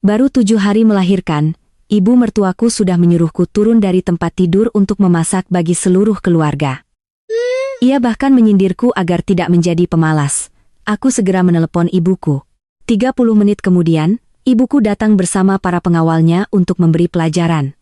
Baru 7 hari melahirkan, ibu mertuaku sudah menyuruhku turun dari tempat tidur untuk memasak bagi seluruh keluarga. Ia bahkan menyindirku agar tidak menjadi pemalas. Aku segera menelepon ibuku. 30 menit kemudian, ibuku datang bersama para pengawalnya untuk memberi pelajaran.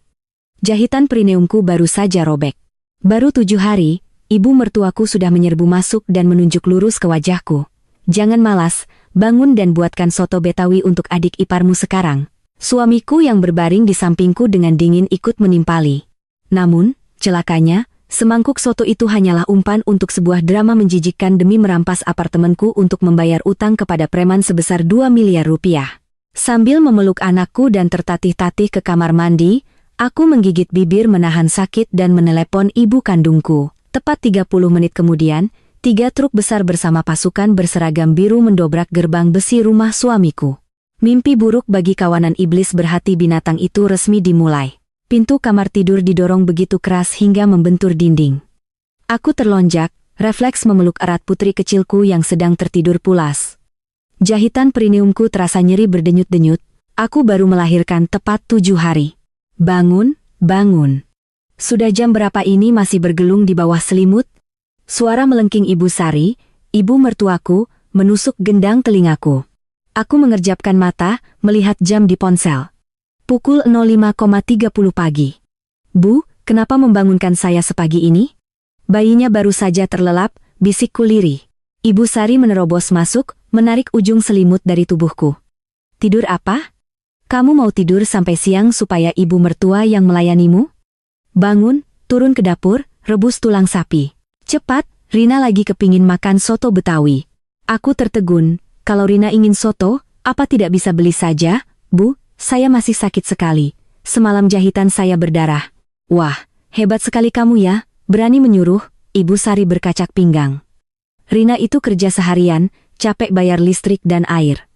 Jahitan perineumku baru saja robek. Baru 7 hari, ibu mertuaku sudah menyerbu masuk dan menunjuk lurus ke wajahku. Jangan malas, bangun dan buatkan soto Betawi untuk adik iparmu sekarang. Suamiku yang berbaring di sampingku dengan dingin ikut menimpali. Namun, celakanya, semangkuk soto itu hanyalah umpan untuk sebuah drama menjijikkan demi merampas apartemenku untuk membayar utang kepada preman sebesar 2 miliar rupiah. Sambil memeluk anakku dan tertatih-tatih ke kamar mandi, aku menggigit bibir menahan sakit dan menelepon ibu kandungku. Tepat 30 menit kemudian, 3 truk besar bersama pasukan berseragam biru mendobrak gerbang besi rumah suamiku. Mimpi buruk bagi kawanan iblis berhati binatang itu resmi dimulai. Pintu kamar tidur didorong begitu keras hingga membentur dinding. Aku terlonjak, refleks memeluk erat putri kecilku yang sedang tertidur pulas. Jahitan perineumku terasa nyeri berdenyut-denyut. Aku baru melahirkan tepat 7 hari. Bangun, bangun. Sudah jam berapa ini masih bergelung di bawah selimut? Suara melengking Ibu Sari, ibu mertuaku, menusuk gendang telingaku. Aku mengerjapkan mata, melihat jam di ponsel. Pukul 05.30 pagi. Bu, kenapa membangunkan saya sepagi ini? Bayinya baru saja terlelap, bisikku lirih. Ibu Sari menerobos masuk, menarik ujung selimut dari tubuhku. Tidur apa? Kamu mau tidur sampai siang supaya ibu mertua yang melayanimu? Bangun, turun ke dapur, rebus tulang sapi. Cepat, Rina lagi kepingin makan soto Betawi. Aku tertegun, kalau Rina ingin soto, apa tidak bisa beli saja, Bu? Saya masih sakit sekali. Semalam jahitan saya berdarah. Wah, hebat sekali kamu ya, berani menyuruh, Ibu Sari berkacak pinggang. Rina itu kerja seharian, capek bayar listrik dan air.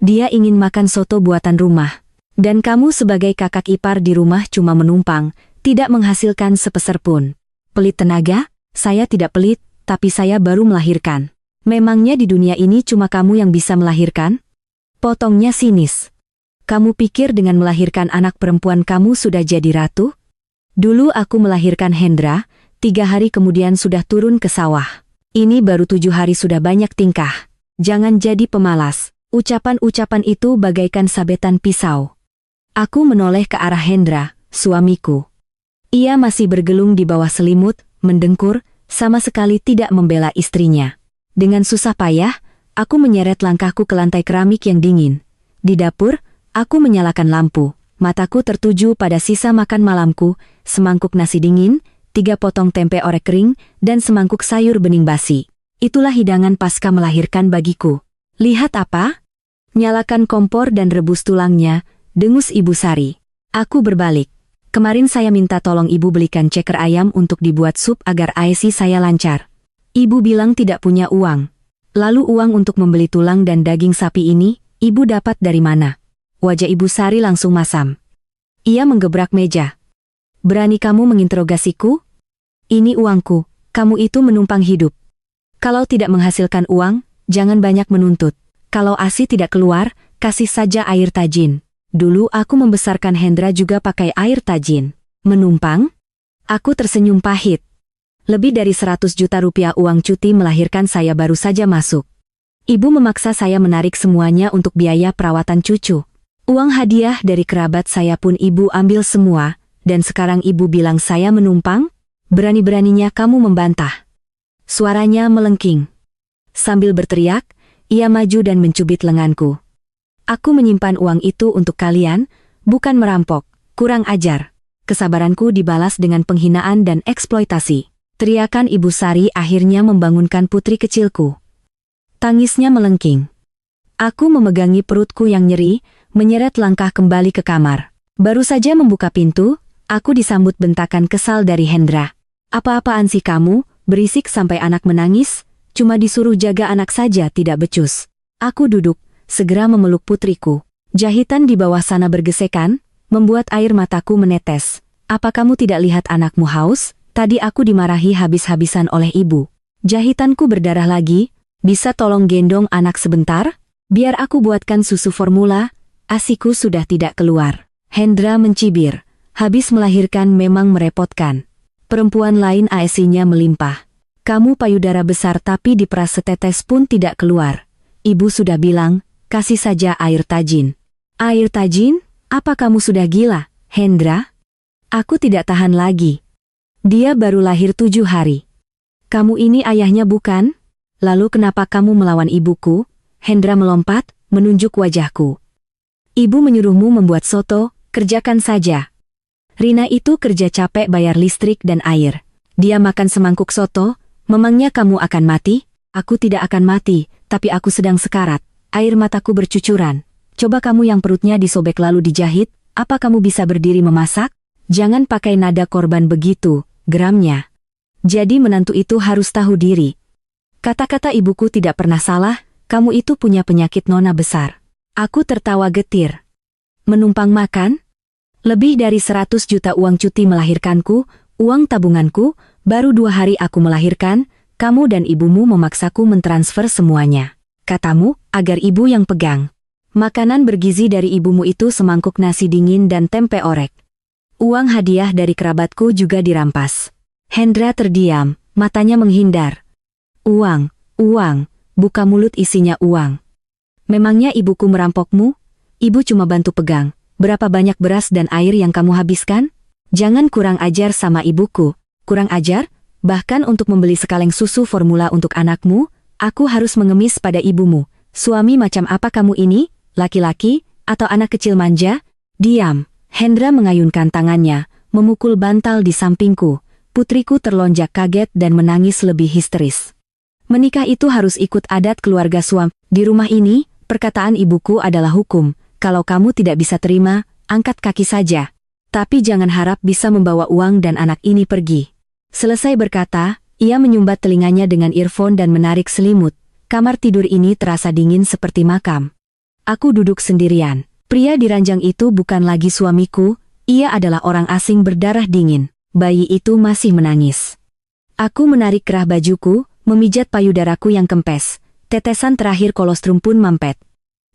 Dia ingin makan soto buatan rumah. Dan kamu sebagai kakak ipar di rumah cuma menumpang, tidak menghasilkan sepeser pun. Pelit tenaga? Saya tidak pelit, tapi saya baru melahirkan. Memangnya di dunia ini cuma kamu yang bisa melahirkan? Potongnya sinis. Kamu pikir dengan melahirkan anak perempuan kamu sudah jadi ratu? Dulu aku melahirkan Hendra, 3 hari kemudian sudah turun ke sawah. Ini baru 7 hari sudah banyak tingkah. Jangan jadi pemalas. Ucapan-ucapan itu bagaikan sabetan pisau. Aku menoleh ke arah Hendra, suamiku. Ia masih bergelung di bawah selimut, mendengkur, sama sekali tidak membela istrinya. Dengan susah payah, aku menyeret langkahku ke lantai keramik yang dingin. Di dapur, aku menyalakan lampu, mataku tertuju pada sisa makan malamku, semangkuk nasi dingin, 3 potong tempe orek kering, dan semangkuk sayur bening basi. Itulah hidangan pasca melahirkan bagiku. Lihat apa? Nyalakan kompor dan rebus tulangnya, dengus Ibu Sari. Aku berbalik. Kemarin saya minta tolong ibu belikan ceker ayam untuk dibuat sup agar ASI saya lancar. Ibu bilang tidak punya uang. Lalu uang untuk membeli tulang dan daging sapi ini, ibu dapat dari mana? Wajah Ibu Sari langsung masam. Ia menggebrak meja. Berani kamu menginterogasiku? Ini uangku, kamu itu menumpang hidup. Kalau tidak menghasilkan uang, jangan banyak menuntut. Kalau ASI tidak keluar, kasih saja air tajin. Dulu aku membesarkan Hendra juga pakai air tajin. Menumpang? Aku tersenyum pahit. Lebih dari 100 juta rupiah uang cuti melahirkan saya baru saja masuk. Ibu memaksa saya menarik semuanya untuk biaya perawatan cucu. Uang hadiah dari kerabat saya pun ibu ambil semua, dan sekarang ibu bilang saya menumpang? Berani-beraninya kamu membantah. Suaranya melengking. Sambil berteriak, ia maju dan mencubit lenganku. Aku menyimpan uang itu untuk kalian, bukan merampok, kurang ajar. Kesabaranku dibalas dengan penghinaan dan eksploitasi. Teriakan Ibu Sari akhirnya membangunkan putri kecilku. Tangisnya melengking. Aku memegangi perutku yang nyeri, menyeret langkah kembali ke kamar. Baru saja membuka pintu, aku disambut bentakan kesal dari Hendra. Apa-apaan sih kamu, berisik sampai anak menangis? Cuma disuruh jaga anak saja tidak becus. Aku duduk, segera memeluk putriku. Jahitan di bawah sana bergesekan, membuat air mataku menetes. Apa kamu tidak lihat anakmu haus? Tadi aku dimarahi habis-habisan oleh ibu. Jahitanku berdarah lagi, bisa tolong gendong anak sebentar? Biar aku buatkan susu formula. ASIku sudah tidak keluar. Hendra mencibir. Habis melahirkan memang merepotkan. Perempuan lain ASI-nya melimpah. Kamu payudara besar tapi diperas setetes pun tidak keluar. Ibu sudah bilang, kasih saja air tajin. Air tajin? Apa kamu sudah gila, Hendra? Aku tidak tahan lagi. Dia baru lahir 7 hari. Kamu ini ayahnya bukan? Lalu kenapa kamu melawan ibuku? Hendra melompat, menunjuk wajahku. Ibu menyuruhmu membuat soto, kerjakan saja. Rina itu kerja capek bayar listrik dan air. Dia makan semangkuk soto, memangnya kamu akan mati? Aku tidak akan mati, tapi aku sedang sekarat. Air mataku bercucuran. Coba kamu yang perutnya disobek lalu dijahit, apa kamu bisa berdiri memasak? Jangan pakai nada korban begitu, geramnya. Jadi menantu itu harus tahu diri. Kata-kata ibuku tidak pernah salah, kamu itu punya penyakit nona besar. Aku tertawa getir. Menumpang makan? Lebih dari 100 juta uang cuti melahirkanku, uang tabunganku, baru 2 hari aku melahirkan, kamu dan ibumu memaksaku mentransfer semuanya. Katamu, agar ibu yang pegang. Makanan bergizi dari ibumu itu semangkuk nasi dingin dan tempe orek. Uang hadiah dari kerabatku juga dirampas. Hendra terdiam, matanya menghindar. Uang, buka mulut isinya uang. Memangnya ibuku merampokmu? Ibu cuma bantu pegang. Berapa banyak beras dan air yang kamu habiskan? Jangan kurang ajar sama ibuku. Kurang ajar? Bahkan untuk membeli sekaleng susu formula untuk anakmu, aku harus mengemis pada ibumu. Suami macam apa kamu ini? Laki-laki? Atau anak kecil manja? Diam. Hendra mengayunkan tangannya, memukul bantal di sampingku. Putriku terlonjak kaget dan menangis lebih histeris. Menikah itu harus ikut adat keluarga suami. Di rumah ini, perkataan ibuku adalah hukum. Kalau kamu tidak bisa terima, angkat kaki saja. Tapi jangan harap bisa membawa uang dan anak ini pergi. Selesai berkata, ia menyumbat telinganya dengan earphone dan menarik selimut. Kamar tidur ini terasa dingin seperti makam. Aku duduk sendirian. Pria di ranjang itu bukan lagi suamiku, ia adalah orang asing berdarah dingin. Bayi itu masih menangis. Aku menarik kerah bajuku, memijat payudaraku yang kempes. Tetesan terakhir kolostrum pun mampet.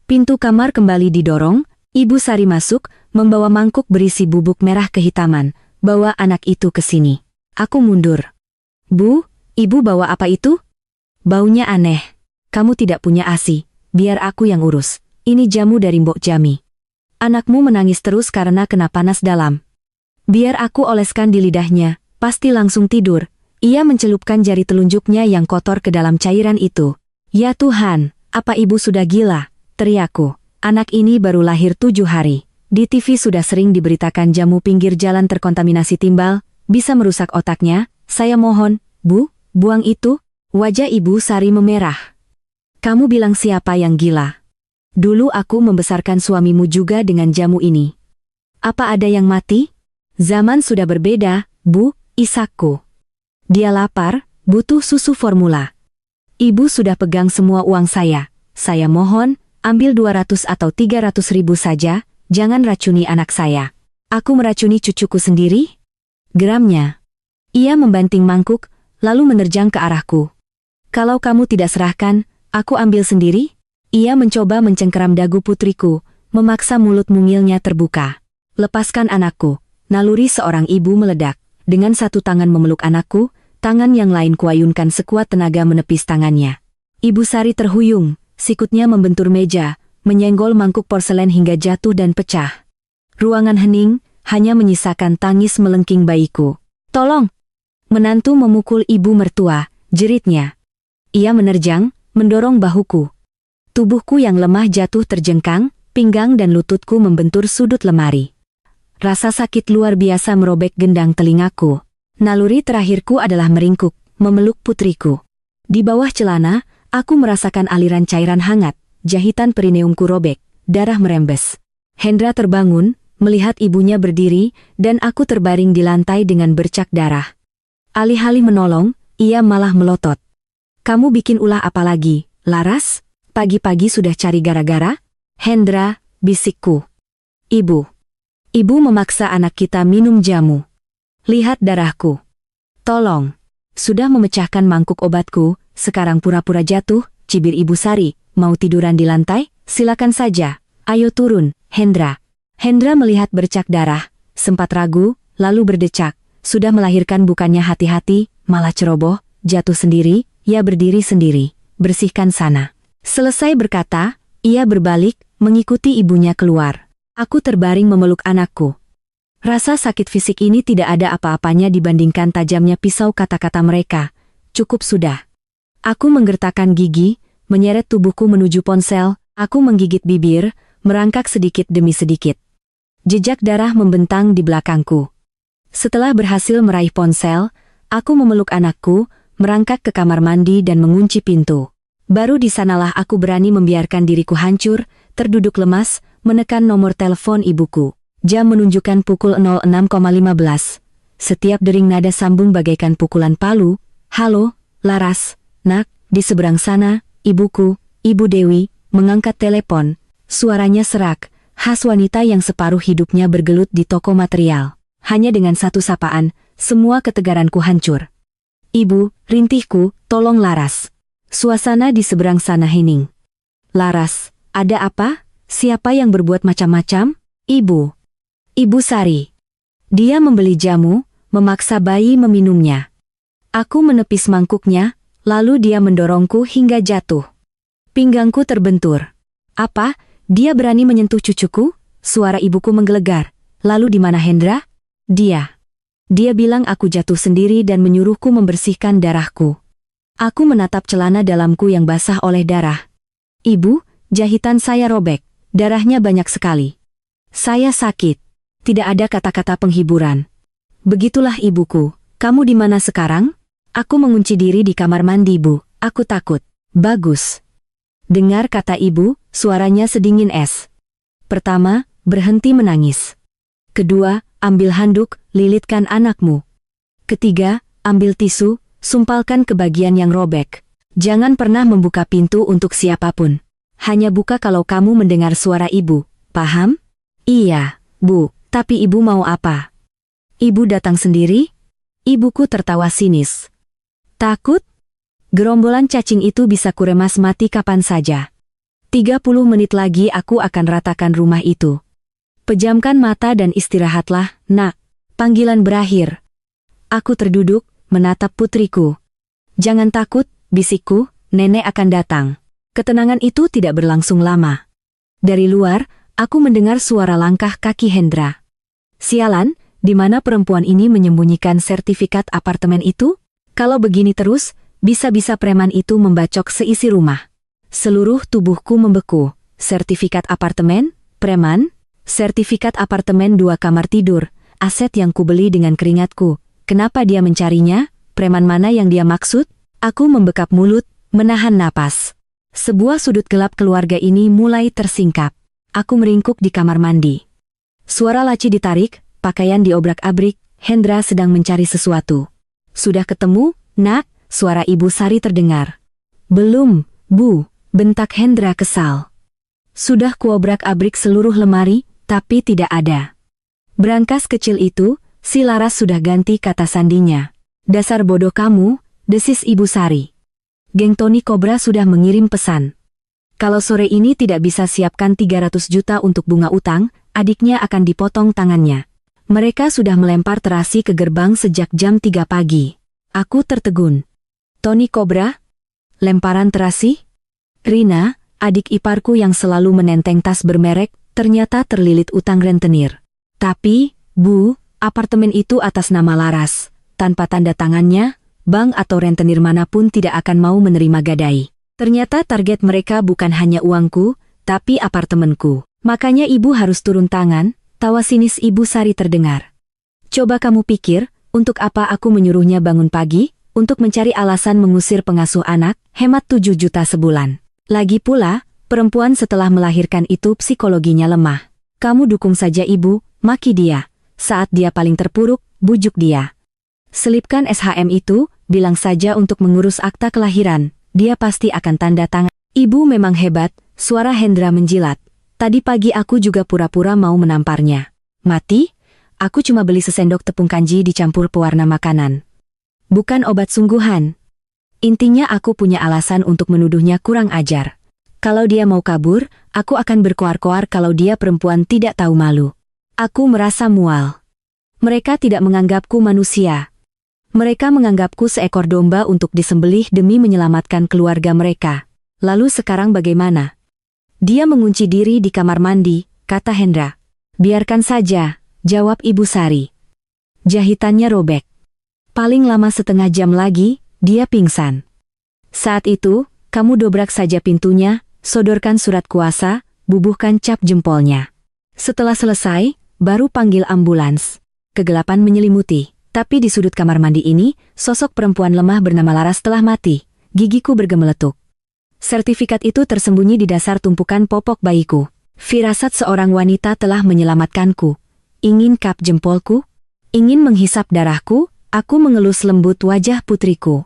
Pintu kamar kembali didorong, Ibu Sari masuk, membawa mangkuk berisi bubuk merah kehitaman. Bawa anak itu ke sini. Aku mundur. Bu, ibu bawa apa itu? Baunya aneh. Kamu tidak punya ASI, biar aku yang urus. Ini jamu dari Mbok Jami. Anakmu menangis terus karena kena panas dalam. Biar aku oleskan di lidahnya, pasti langsung tidur. Ia mencelupkan jari telunjuknya yang kotor ke dalam cairan itu. Ya Tuhan, apa ibu sudah gila? Teriakku. Anak ini baru lahir 7 hari. Di TV sudah sering diberitakan jamu pinggir jalan terkontaminasi timbal, bisa merusak otaknya. Saya mohon, Bu, buang itu. Wajah Ibu Sari memerah. Kamu bilang siapa yang gila? Dulu aku membesarkan suamimu juga dengan jamu ini. Apa ada yang mati? Zaman sudah berbeda, Bu, isakku. Dia lapar, butuh susu formula. Ibu sudah pegang semua uang saya. Saya mohon, ambil 200 atau 300 ribu saja, jangan racuni anak saya. Aku meracuni cucuku sendiri? Geramnya. Ia membanting mangkuk, lalu menerjang ke arahku. Kalau kamu tidak serahkan, aku ambil sendiri? Ia mencoba mencengkeram dagu putriku, memaksa mulut mungilnya terbuka. Lepaskan anakku. Naluri seorang ibu meledak. Dengan satu tangan memeluk anakku, tangan yang lain kuayunkan sekuat tenaga menepis tangannya. Ibu Sari terhuyung. Sikutnya membentur meja, menyenggol mangkuk porselen hingga jatuh dan pecah. Ruangan hening, hanya menyisakan tangis melengking bayiku. Tolong! Menantu memukul ibu mertua, jeritnya. Ia menerjang, mendorong bahuku. Tubuhku yang lemah jatuh terjengkang, pinggang dan lututku membentur sudut lemari. Rasa sakit luar biasa merobek gendang telingaku. Naluri terakhirku adalah meringkuk, memeluk putriku. Di bawah celana, aku merasakan aliran cairan hangat, jahitan perineumku robek, darah merembes. Hendra terbangun, melihat ibunya berdiri, dan aku terbaring di lantai dengan bercak darah. Alih-alih menolong, ia malah melotot. Kamu bikin ulah apa lagi, Laras? Pagi-pagi sudah cari gara-gara? Hendra, bisikku. Ibu memaksa anak kita minum jamu. Lihat darahku. Tolong. Sudah memecahkan mangkuk obatku, sekarang pura-pura jatuh, cibir Ibu Sari, mau tiduran di lantai? Silakan saja. Ayo turun, Hendra. Hendra melihat bercak darah, sempat ragu, lalu berdecak. Sudah melahirkan bukannya hati-hati, malah ceroboh, jatuh sendiri, ia berdiri sendiri. Bersihkan sana. Selesai berkata, ia berbalik, mengikuti ibunya keluar. Aku terbaring memeluk anakku. Rasa sakit fisik ini tidak ada apa-apanya dibandingkan tajamnya pisau kata-kata mereka. Cukup sudah. Aku menggertakkan gigi, menyeret tubuhku menuju ponsel, aku menggigit bibir, merangkak sedikit demi sedikit. Jejak darah membentang di belakangku. Setelah berhasil meraih ponsel, aku memeluk anakku, merangkak ke kamar mandi dan mengunci pintu. Baru di sanalah aku berani membiarkan diriku hancur, terduduk lemas, menekan nomor telepon ibuku. Jam menunjukkan pukul 06.15. Setiap dering nada sambung bagaikan pukulan palu. Halo, Laras, nak, di seberang sana, ibuku, Ibu Dewi, mengangkat telepon. Suaranya serak, khas wanita yang separuh hidupnya bergelut di toko material. Hanya dengan satu sapaan, semua ketegaranku hancur. Ibu, rintihku, tolong Laras. Suasana di seberang sana hening. Laras, ada apa? Siapa yang berbuat macam-macam? Ibu. Ibu Sari. Dia membeli jamu, memaksa bayi meminumnya. Aku menepis mangkuknya, lalu dia mendorongku hingga jatuh. Pinggangku terbentur. Apa? Dia berani menyentuh cucuku? Suara ibuku menggelegar. Lalu di mana Hendra? Dia. Dia bilang aku jatuh sendiri dan menyuruhku membersihkan darahku. Aku menatap celana dalamku yang basah oleh darah. Ibu, jahitan saya robek. Darahnya banyak sekali. Saya sakit. Tidak ada kata-kata penghiburan. Begitulah ibuku. Kamu di mana sekarang? Aku mengunci diri di kamar mandi, Bu. Aku takut. Bagus. Dengar kata ibu, suaranya sedingin es. Pertama, berhenti menangis. Kedua, ambil handuk, lilitkan anakmu. Ketiga, ambil tisu, sumpalkan ke bagian yang robek. Jangan pernah membuka pintu untuk siapapun. Hanya buka kalau kamu mendengar suara ibu. Paham? Iya, Bu. Tapi ibu mau apa? Ibu datang sendiri? Ibuku tertawa sinis. Takut? Gerombolan cacing itu bisa kuremas mati kapan saja. 30 menit lagi aku akan ratakan rumah itu. Pejamkan mata dan istirahatlah, nak. Panggilan berakhir. Aku terduduk, menatap putriku. Jangan takut, bisikku, nenek akan datang. Ketenangan itu tidak berlangsung lama. Dari luar, aku mendengar suara langkah kaki Hendra. Sialan, di mana perempuan ini menyembunyikan sertifikat apartemen itu? Kalau begini terus, bisa-bisa preman itu membacok seisi rumah. Seluruh tubuhku membeku. Sertifikat apartemen, preman, sertifikat apartemen 2 kamar tidur, aset yang kubeli dengan keringatku. Kenapa dia mencarinya? Preman mana yang dia maksud? Aku membekap mulut, menahan napas. Sebuah sudut gelap keluarga ini mulai tersingkap. Aku meringkuk di kamar mandi. Suara laci ditarik, pakaian diobrak-abrik, Hendra sedang mencari sesuatu. Sudah ketemu, nak? Suara Ibu Sari terdengar. Belum, Bu, bentak Hendra kesal. Sudah kuobrak-abrik seluruh lemari, tapi tidak ada. Brankas kecil itu, si Laras sudah ganti kata sandinya. Dasar bodoh kamu, desis Ibu Sari. Geng Tony Cobra sudah mengirim pesan. Kalau sore ini tidak bisa siapkan 300 juta untuk bunga utang, adiknya akan dipotong tangannya. Mereka sudah melempar terasi ke gerbang sejak jam 3 pagi. Aku tertegun. Tony Cobra? Lemparan terasi? Rina, adik iparku yang selalu menenteng tas bermerek, ternyata terlilit utang rentenir. Tapi, Bu, apartemen itu atas nama Laras. Tanpa tanda tangannya, bank atau rentenir manapun tidak akan mau menerima gadai. Ternyata target mereka bukan hanya uangku, tapi apartemenku. Makanya ibu harus turun tangan, tawa sinis Ibu Sari terdengar. Coba kamu pikir, untuk apa aku menyuruhnya bangun pagi? Untuk mencari alasan mengusir pengasuh anak, hemat 7 juta sebulan. Lagi pula, perempuan setelah melahirkan itu psikologinya lemah. Kamu dukung saja ibu, maki dia. Saat dia paling terpuruk, bujuk dia. Selipkan SHM itu, bilang saja untuk mengurus akta kelahiran, dia pasti akan tanda tangan. Ibu memang hebat, suara Hendra menjilat. Tadi pagi aku juga pura-pura mau menamparnya. Mati? Aku cuma beli sesendok tepung kanji dicampur pewarna makanan. Bukan obat sungguhan. Intinya aku punya alasan untuk menuduhnya kurang ajar. Kalau dia mau kabur, aku akan berkoar-koar kalau dia perempuan tidak tahu malu. Aku merasa mual. Mereka tidak menganggapku manusia. Mereka menganggapku seekor domba untuk disembelih demi menyelamatkan keluarga mereka. Lalu sekarang bagaimana? Dia mengunci diri di kamar mandi, kata Hendra. Biarkan saja, jawab Ibu Sari. Jahitannya robek. Paling lama setengah jam lagi, dia pingsan. Saat itu, kamu dobrak saja pintunya, sodorkan surat kuasa, bubuhkan cap jempolnya. Setelah selesai, baru panggil ambulans. Kegelapan menyelimuti, tapi di sudut kamar mandi ini, sosok perempuan lemah bernama Laras telah mati. Gigiku bergemeletuk. Sertifikat itu tersembunyi di dasar tumpukan popok bayiku. Firasat seorang wanita telah menyelamatkanku. Ingin kap jempolku? Ingin menghisap darahku? Aku mengelus lembut wajah putriku.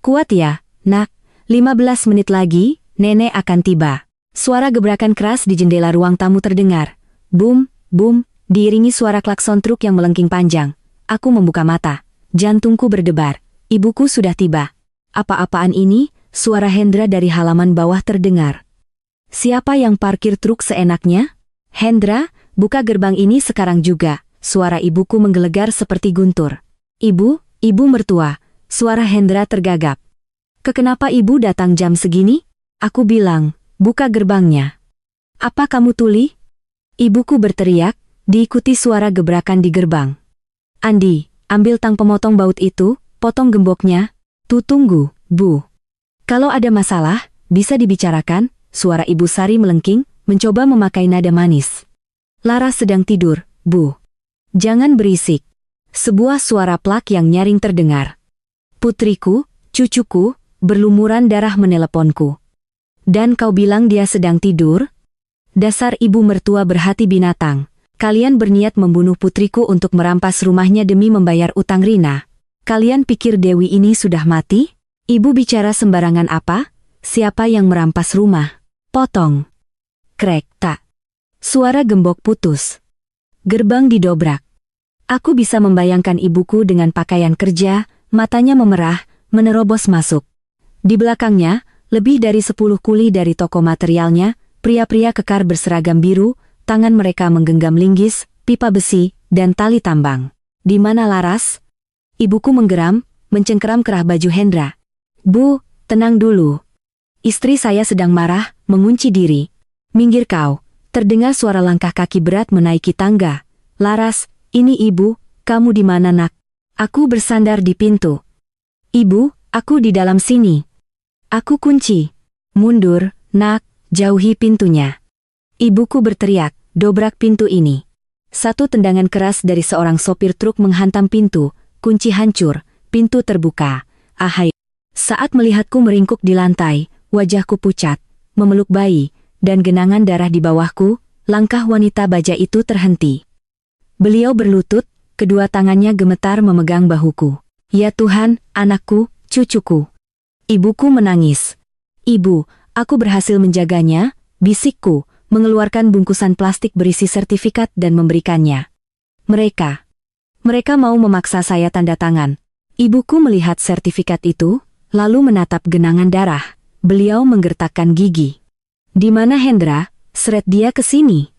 Kuat ya, nak. 15 menit lagi, nenek akan tiba. Suara gebrakan keras di jendela ruang tamu terdengar. Bum, bum, diiringi suara klakson truk yang melengking panjang. Aku membuka mata. Jantungku berdebar. Ibuku sudah tiba. Apa-apaan ini? Suara Hendra dari halaman bawah terdengar. Siapa yang parkir truk seenaknya? Hendra, buka gerbang ini sekarang juga. Suara ibuku menggelegar seperti guntur. Ibu mertua. Suara Hendra tergagap. Kenapa ibu datang jam segini? Aku bilang, buka gerbangnya. Apa kamu tuli? Ibuku berteriak, diikuti suara gebrakan di gerbang. Andi, ambil tang pemotong baut itu, potong gemboknya. Tunggu, Bu. Kalau ada masalah, bisa dibicarakan. Suara Ibu Sari melengking, mencoba memakai nada manis. Laras sedang tidur, Bu. Jangan berisik. Sebuah suara plak yang nyaring terdengar. Putriku, cucuku, berlumuran darah meneleponku. Dan kau bilang dia sedang tidur? Dasar ibu mertua berhati binatang. Kalian berniat membunuh putriku untuk merampas rumahnya demi membayar utang Rina. Kalian pikir Dewi ini sudah mati? Ibu bicara sembarangan apa? Siapa yang merampas rumah? Potong. Krek, tak. Suara gembok putus. Gerbang didobrak. Aku bisa membayangkan ibuku dengan pakaian kerja, matanya memerah, menerobos masuk. Di belakangnya, lebih dari 10 kuli dari toko materialnya, pria-pria kekar berseragam biru, tangan mereka menggenggam linggis, pipa besi, dan tali tambang. Di mana Laras? Ibuku menggeram, mencengkeram kerah baju Hendra. Bu, tenang dulu. Istri saya sedang marah, mengunci diri. Minggir kau. Terdengar suara langkah kaki berat menaiki tangga. Laras, ini ibu, kamu di mana nak? Aku bersandar di pintu. Ibu, aku di dalam sini. Aku kunci. Mundur, nak, jauhi pintunya. Ibuku berteriak, dobrak pintu ini. Satu tendangan keras dari seorang sopir truk menghantam pintu, kunci hancur, pintu terbuka. Ahai. Saat melihatku meringkuk di lantai, wajahku pucat, memeluk bayi, dan genangan darah di bawahku, langkah wanita baja itu terhenti. Beliau berlutut, kedua tangannya gemetar memegang bahuku. Ya Tuhan, anakku, cucuku. Ibuku menangis. Ibu, aku berhasil menjaganya, bisikku, mengeluarkan bungkusan plastik berisi sertifikat dan memberikannya. Mereka mau memaksa saya tanda tangan. Ibuku melihat sertifikat itu, lalu menatap genangan darah. Beliau menggertakkan gigi. Di mana Hendra? Seret dia ke sini.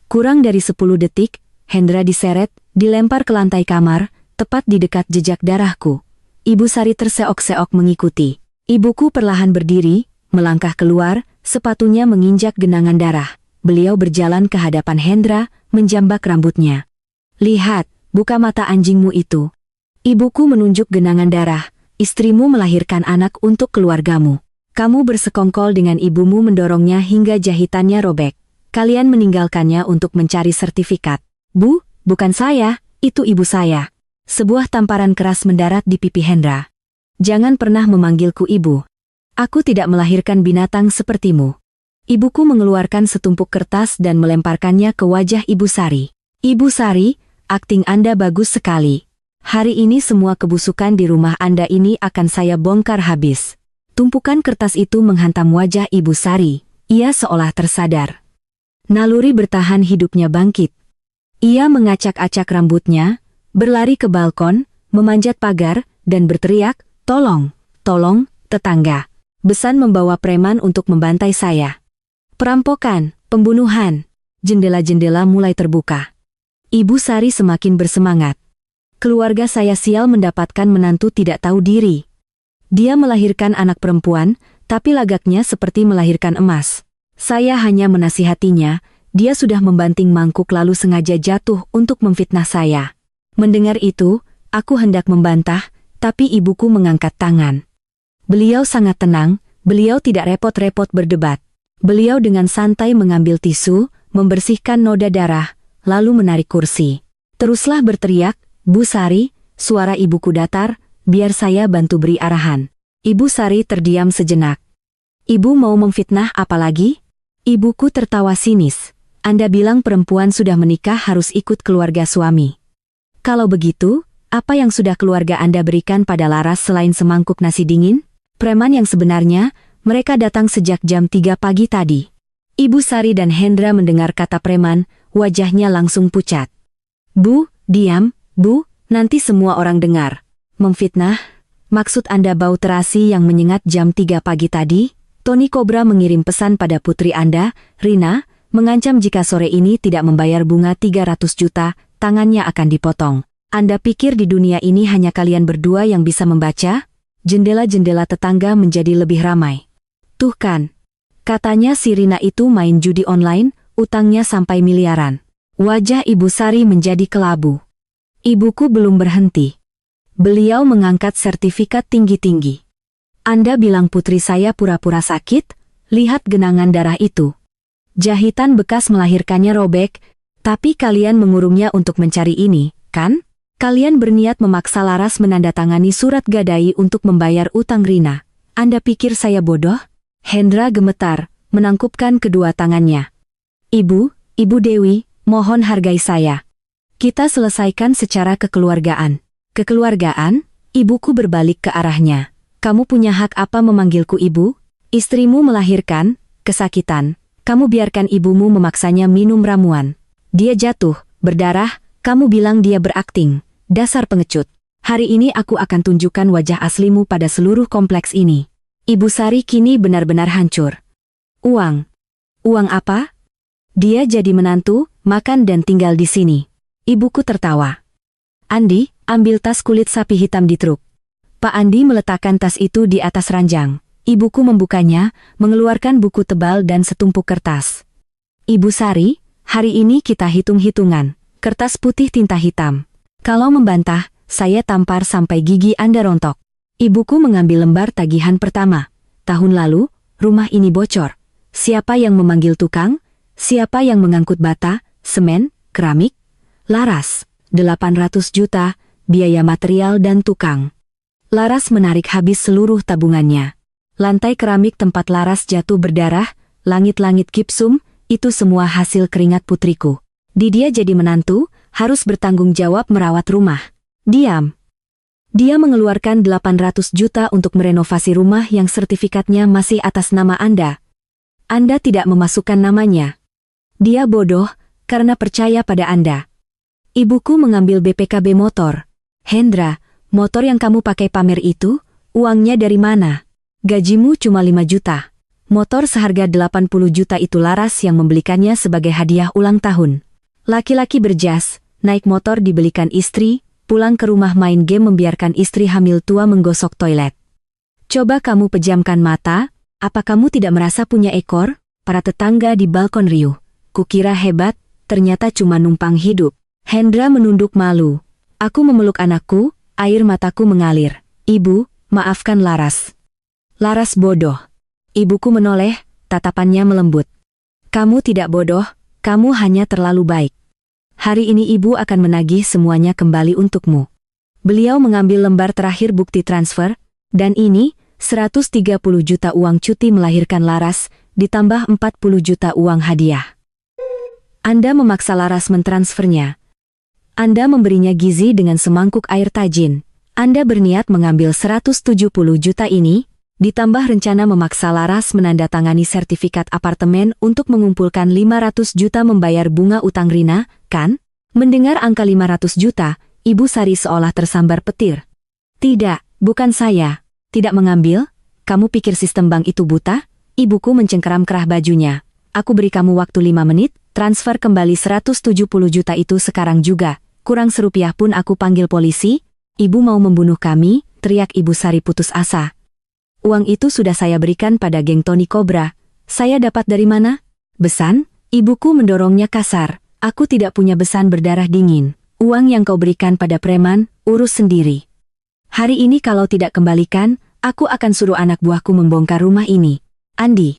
Kurang dari 10 detik, Hendra diseret, dilempar ke lantai kamar, tepat di dekat jejak darahku. Ibu Sari terseok-seok mengikuti. Ibuku perlahan berdiri, melangkah keluar, sepatunya menginjak genangan darah. Beliau berjalan ke hadapan Hendra, menjambak rambutnya. Lihat, buka mata anjingmu itu. Ibuku menunjuk genangan darah. Istrimu melahirkan anak untuk keluargamu. Kamu bersekongkol dengan ibumu mendorongnya hingga jahitannya robek. Kalian meninggalkannya untuk mencari sertifikat. Bu, bukan saya, itu ibu saya. Sebuah tamparan keras mendarat di pipi Hendra. Jangan pernah memanggilku ibu. Aku tidak melahirkan binatang sepertimu. Ibuku mengeluarkan setumpuk kertas dan melemparkannya ke wajah Ibu Sari. Ibu Sari, akting Anda bagus sekali. Hari ini semua kebusukan di rumah Anda ini akan saya bongkar habis. Tumpukan kertas itu menghantam wajah Ibu Sari. Ia seolah tersadar. Naluri bertahan hidupnya bangkit. Ia mengacak-acak rambutnya, berlari ke balkon, memanjat pagar, dan berteriak, "Tolong, tolong, tetangga. Besan membawa preman untuk membantai saya." Perampokan, pembunuhan. Jendela-jendela mulai terbuka. Ibu Sari semakin bersemangat. Keluarga saya sial mendapatkan menantu tidak tahu diri. Dia melahirkan anak perempuan, tapi lagaknya seperti melahirkan emas. Saya hanya menasihatinya, dia sudah membanting mangkuk lalu sengaja jatuh untuk memfitnah saya. Mendengar itu, aku hendak membantah, tapi ibuku mengangkat tangan. Beliau sangat tenang, beliau tidak repot-repot berdebat. Beliau dengan santai mengambil tisu, membersihkan noda darah, lalu menarik kursi. Teruslah berteriak, "Bu Sari," suara ibuku datar, "biar saya bantu beri arahan." Ibu Sari terdiam sejenak. "Ibu mau memfitnah apa lagi?" Ibuku tertawa sinis. "Anda bilang perempuan sudah menikah harus ikut keluarga suami. Kalau begitu, apa yang sudah keluarga Anda berikan pada Laras selain semangkuk nasi dingin? Preman yang sebenarnya, mereka datang sejak jam 3 pagi tadi." Ibu Sari dan Hendra mendengar kata preman, wajahnya langsung pucat. "Bu, diam, Bu, nanti semua orang dengar." "Memfitnah? Maksud Anda bau terasi yang menyengat jam 3 pagi tadi?" Tony Cobra mengirim pesan pada putri Anda, Rina, mengancam jika sore ini tidak membayar bunga 300 juta, tangannya akan dipotong. Anda pikir di dunia ini hanya kalian berdua yang bisa membaca? Jendela-jendela tetangga menjadi lebih ramai. "Tuh kan, katanya si Rina itu main judi online, utangnya sampai miliaran." Wajah Ibu Sari menjadi kelabu. Ibuku belum berhenti. Beliau mengangkat sertifikat tinggi-tinggi. "Anda bilang putri saya pura-pura sakit? Lihat genangan darah itu. Jahitan bekas melahirkannya robek, tapi kalian mengurungnya untuk mencari ini, kan? Kalian berniat memaksa Laras menandatangani surat gadai untuk membayar utang Rina. Anda pikir saya bodoh?" Hendra gemetar, menangkupkan kedua tangannya. Ibu Dewi, mohon hargai saya. Kita selesaikan secara kekeluargaan." "Kekeluargaan?" Ibuku berbalik ke arahnya. "Kamu punya hak apa memanggilku ibu? Istrimu melahirkan, kesakitan. Kamu biarkan ibumu memaksanya minum ramuan. Dia jatuh, berdarah, kamu bilang dia berakting. Dasar pengecut. Hari ini aku akan tunjukkan wajah aslimu pada seluruh kompleks ini." Ibu Sari kini benar-benar hancur. "Uang? Uang apa? Dia jadi menantu, makan dan tinggal di sini." Ibuku tertawa. "Andi, ambil tas kulit sapi hitam di truk." Pak Andi meletakkan tas itu di atas ranjang. Ibuku membukanya, mengeluarkan buku tebal dan setumpuk kertas. "Ibu Sari, hari ini kita hitung-hitungan. Kertas putih tinta hitam. Kalau membantah, saya tampar sampai gigi Anda rontok." Ibuku mengambil lembar tagihan pertama. "Tahun lalu, rumah ini bocor. Siapa yang memanggil tukang? Siapa yang mengangkut bata, semen, keramik? Laras, 800 juta, biaya material dan tukang." Laras menarik habis seluruh tabungannya. Lantai keramik tempat Laras jatuh berdarah, langit-langit gipsum, itu semua hasil keringat putriku. Dia jadi menantu, harus bertanggung jawab merawat rumah. "Diam." Dia mengeluarkan 800 juta untuk merenovasi rumah yang sertifikatnya masih atas nama Anda. Anda tidak memasukkan namanya. Dia bodoh, karena percaya pada Anda. Ibuku mengambil BPKB motor. "Hendra, motor yang kamu pakai pamer itu, uangnya dari mana? Gajimu cuma 5 juta. Motor seharga 80 juta itu Laras yang membelikannya sebagai hadiah ulang tahun. Laki-laki berjas, naik motor dibelikan istri, pulang ke rumah main game membiarkan istri hamil tua menggosok toilet. Coba kamu pejamkan mata, apa kamu tidak merasa punya ekor?" Para tetangga di balkon riuh. "Kukira hebat, ternyata cuma numpang hidup." Hendra menunduk malu. Aku memeluk anakku, air mataku mengalir. "Ibu, maafkan Laras." "Laras bodoh." Ibuku menoleh, tatapannya melembut. "Kamu tidak bodoh, kamu hanya terlalu baik. Hari ini ibu akan menagih semuanya kembali untukmu." Beliau mengambil lembar terakhir bukti transfer, dan ini, 130 juta uang cuti melahirkan Laras, ditambah 40 juta uang hadiah. Anda memaksa Laras mentransfernya. Anda memberinya gizi dengan semangkuk air tajin. Anda berniat mengambil 170 juta ini, ditambah rencana memaksa Laras menandatangani sertifikat apartemen untuk mengumpulkan 500 juta membayar bunga utang Rina, kan? Mendengar angka 500 juta, Ibu Sari seolah tersambar petir. "Tidak, bukan saya. Tidak mengambil? Kamu pikir sistem bank itu buta?" Ibuku mencengkeram kerah bajunya. Aku beri kamu waktu 5 menit, transfer kembali 170 juta itu sekarang juga. Kurang serupiah pun aku panggil polisi. Ibu mau membunuh kami, teriak Ibu Sari putus asa. Uang itu sudah saya berikan pada geng Tony Cobra. Saya dapat dari mana? Besan? Ibuku mendorongnya kasar. Aku tidak punya besan berdarah dingin. Uang yang kau berikan pada preman, urus sendiri. Hari ini kalau tidak kembalikan, aku akan suruh anak buahku membongkar rumah ini. Andi,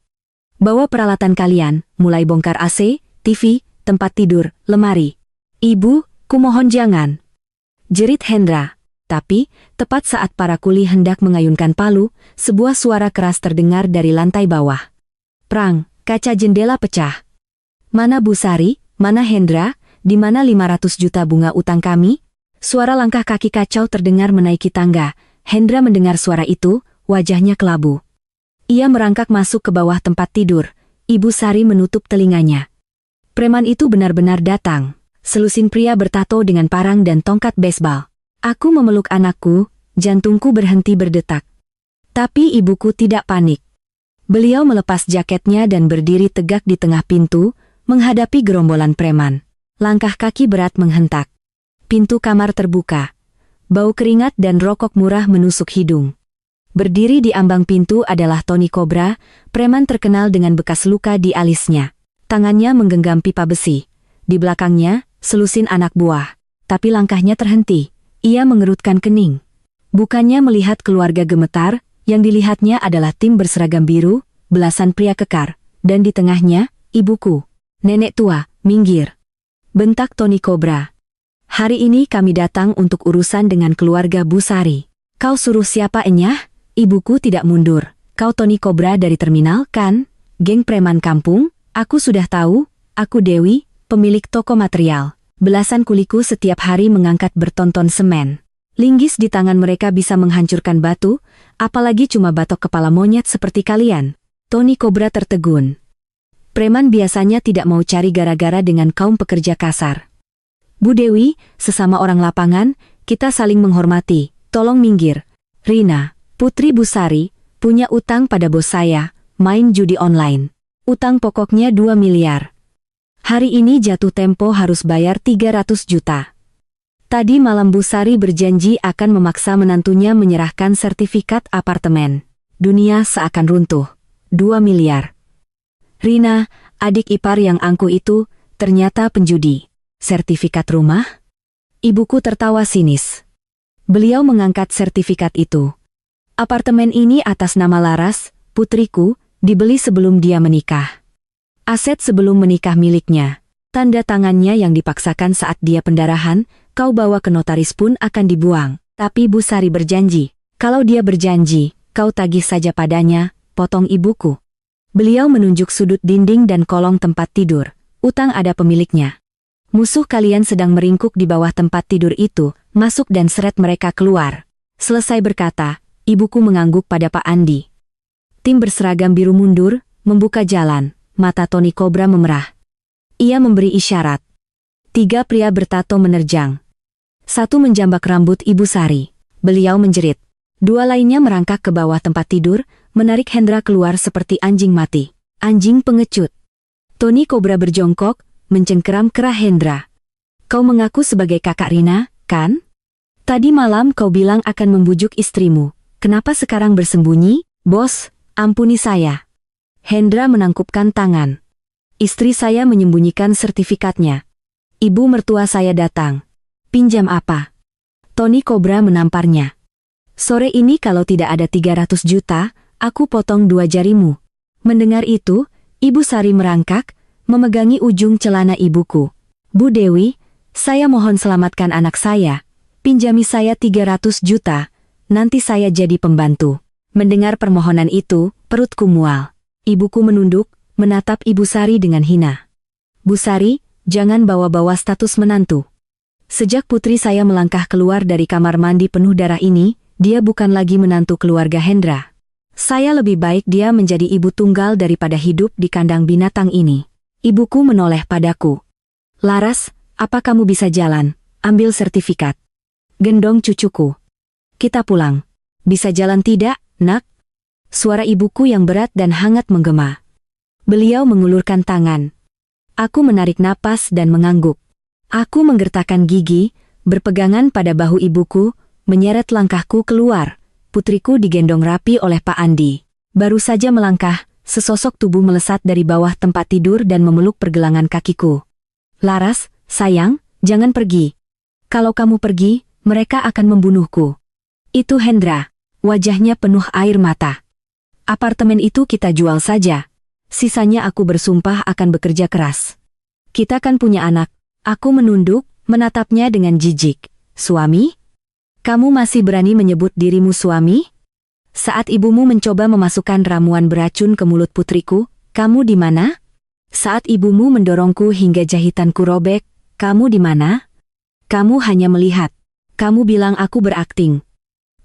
bawa peralatan kalian, mulai bongkar AC, TV, tempat tidur, lemari. Ibu, kumohon jangan. Jerit Hendra. Tapi, tepat saat para kuli hendak mengayunkan palu, sebuah suara keras terdengar dari lantai bawah. Prang, kaca jendela pecah. Mana Bu Sari, mana Hendra, di mana 500 juta bunga utang kami? Suara langkah kaki kacau terdengar menaiki tangga. Hendra mendengar suara itu, wajahnya kelabu. Ia merangkak masuk ke bawah tempat tidur. Ibu Sari menutup telinganya. Preman itu benar-benar datang. Selusin pria bertato dengan parang dan tongkat baseball. Aku memeluk anakku, jantungku berhenti berdetak. Tapi ibuku tidak panik. Beliau melepas jaketnya dan berdiri tegak di tengah pintu, menghadapi gerombolan preman. Langkah kaki berat menghentak. Pintu kamar terbuka. Bau keringat dan rokok murah menusuk hidung. Berdiri di ambang pintu adalah Tony Cobra, preman terkenal dengan bekas luka di alisnya. Tangannya menggenggam pipa besi. Di belakangnya, selusin anak buah. Tapi langkahnya terhenti. Ia mengerutkan kening. Bukannya melihat keluarga gemetar, yang dilihatnya adalah tim berseragam biru, belasan pria kekar, dan di tengahnya, ibuku. Nenek tua, minggir. Bentak Tony Cobra. Hari ini kami datang untuk urusan dengan keluarga Bu Sari. Kau suruh siapa enyah? Ibuku tidak mundur. Kau Tony Cobra dari terminal, kan? Geng preman kampung? Aku sudah tahu. Aku Dewi, pemilik toko material. Belasan kuliku setiap hari mengangkat bertonton semen. Linggis di tangan mereka bisa menghancurkan batu, apalagi cuma batok kepala monyet seperti kalian. Tony Cobra tertegun. Preman biasanya tidak mau cari gara-gara dengan kaum pekerja kasar. Bu Dewi, sesama orang lapangan, kita saling menghormati. Tolong minggir. Rina, putri Bu Sari, punya utang pada bos saya, main judi online. Utang pokoknya 2 miliar. Hari ini jatuh tempo harus bayar 300 juta. Tadi malam Bu Sari berjanji akan memaksa menantunya menyerahkan sertifikat apartemen. Dunia seakan runtuh. 2 miliar. Rina, adik ipar yang angkuh itu, ternyata penjudi. Sertifikat rumah? Ibuku tertawa sinis. Beliau mengangkat sertifikat itu. Apartemen ini atas nama Laras, putriku, dibeli sebelum dia menikah. Aset sebelum menikah miliknya. Tanda tangannya yang dipaksakan saat dia pendarahan, kau bawa ke notaris pun akan dibuang. Tapi Bu Sari berjanji. Kalau dia berjanji, kau tagih saja padanya, potong ibuku. Beliau menunjuk sudut dinding dan kolong tempat tidur. Utang ada pemiliknya. Musuh kalian sedang meringkuk di bawah tempat tidur itu, masuk dan seret mereka keluar. Selesai berkata, ibuku mengangguk pada Pak Andi. Tim berseragam biru mundur, membuka jalan, mata Tony Cobra memerah. Ia memberi isyarat. 3 pria bertato menerjang. 1 menjambak rambut Ibu Sari. Beliau menjerit. 2 lainnya merangkak ke bawah tempat tidur, menarik Hendra keluar seperti anjing mati. Anjing pengecut. Tony Cobra berjongkok, mencengkeram kerah Hendra. Kau mengaku sebagai kakak Rina, kan? Tadi malam kau bilang akan membujuk istrimu. Kenapa sekarang bersembunyi? Bos, ampuni saya. Hendra menangkupkan tangan. Istri saya menyembunyikan sertifikatnya. Ibu mertua saya datang. Pinjam apa? Tony Cobra menamparnya. Sore ini kalau tidak ada 300 juta, aku potong 2 jarimu. Mendengar itu, Ibu Sari merangkak, memegangi ujung celana ibuku. Bu Dewi, saya mohon selamatkan anak saya. Pinjami saya 300 juta, nanti saya jadi pembantu. Mendengar permohonan itu, perutku mual. Ibuku menunduk, menatap Ibu Sari dengan hina. Bu Sari, jangan bawa-bawa status menantu. Sejak putri saya melangkah keluar dari kamar mandi penuh darah ini, dia bukan lagi menantu keluarga Hendra. Saya lebih baik dia menjadi ibu tunggal daripada hidup di kandang binatang ini. Ibuku menoleh padaku. Laras, apa kamu bisa jalan? Ambil sertifikat. Gendong cucuku. Kita pulang. Bisa jalan tidak, nak? Suara ibuku yang berat dan hangat menggema. Beliau mengulurkan tangan. Aku menarik napas dan mengangguk. Aku menggertakkan gigi, berpegangan pada bahu ibuku, menyeret langkahku keluar. Putriku digendong rapi oleh Pak Andi. Baru saja melangkah, sesosok tubuh melesat dari bawah tempat tidur dan memeluk pergelangan kakiku. Laras, sayang, jangan pergi. Kalau kamu pergi, mereka akan membunuhku. Itu Hendra. Wajahnya penuh air mata. Apartemen itu kita jual saja. Sisanya aku bersumpah akan bekerja keras. Kita kan punya anak. Aku menunduk, menatapnya dengan jijik. Suami? Kamu masih berani menyebut dirimu suami? Saat ibumu mencoba memasukkan ramuan beracun ke mulut putriku, kamu di mana? Saat ibumu mendorongku hingga jahitanku robek, kamu di mana? Kamu hanya melihat. Kamu bilang aku berakting.